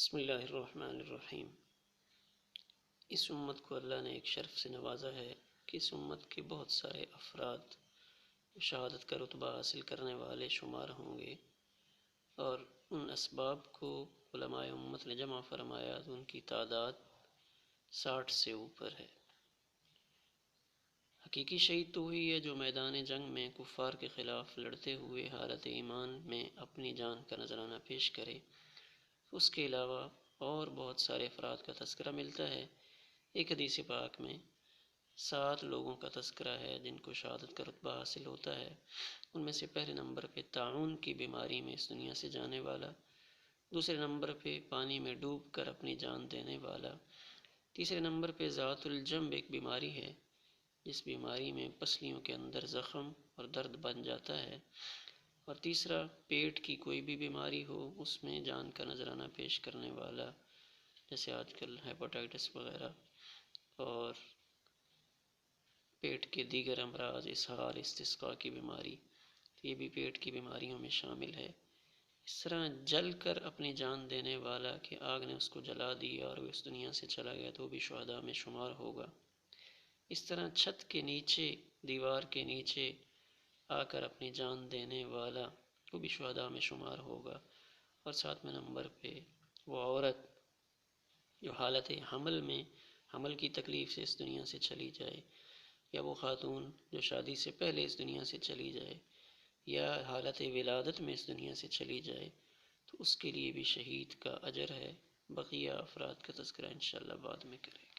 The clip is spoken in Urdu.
بسم اللہ الرحمن الرحیم۔ اس امت کو اللہ نے ایک شرف سے نوازا ہے کہ اس امت کے بہت سارے افراد شہادت کا رتبہ حاصل کرنے والے شمار ہوں گے، اور ان اسباب کو علماء امت نے جمع فرمایا تو ان کی تعداد 60 سے اوپر ہے۔ حقیقی شہید تو وہی ہے جو میدان جنگ میں کفار کے خلاف لڑتے ہوئے حالت ایمان میں اپنی جان کا نذرانہ پیش کرے۔ اس کے علاوہ اور بہت سارے افراد کا تذکرہ ملتا ہے۔ ایک حدیث پاک میں 7 لوگوں کا تذکرہ ہے جن کو شہادت کا رتبہ حاصل ہوتا ہے۔ ان میں سے پہلے نمبر پہ طاعون کی بیماری میں اس دنیا سے جانے والا، دوسرے نمبر پہ پانی میں ڈوب کر اپنی جان دینے والا، تیسرے نمبر پہ ذات الجنب ایک بیماری ہے جس بیماری میں پسلیوں کے اندر زخم اور درد بن جاتا ہے، اور تیسرا پیٹ کی کوئی بھی بیماری ہو اس میں جان کا نذرانہ پیش کرنے والا، جیسے آج کل ہیپاٹائٹس وغیرہ، اور پیٹ کے دیگر امراض، اسہال، استسقاء کی بیماری، یہ بھی پیٹ کی بیماریوں میں شامل ہے۔ اس طرح جل کر اپنی جان دینے والا کہ آگ نے اس کو جلا دی اور وہ اس دنیا سے چلا گیا تو وہ بھی شہداء میں شمار ہوگا۔ اس طرح چھت کے نیچے، دیوار کے نیچے آ کر اپنی جان دینے والا وہ بھی شہداء میں شمار ہوگا۔ اور 7ویں نمبر پہ وہ عورت جو حالت حمل میں حمل کی تکلیف سے اس دنیا سے چلی جائے، یا وہ خاتون جو شادی سے پہلے اس دنیا سے چلی جائے، یا حالت ولادت میں اس دنیا سے چلی جائے، تو اس کے لیے بھی شہید کا اجر ہے۔ بقیہ افراد کا تذکرہ انشاءاللہ بعد میں کریں۔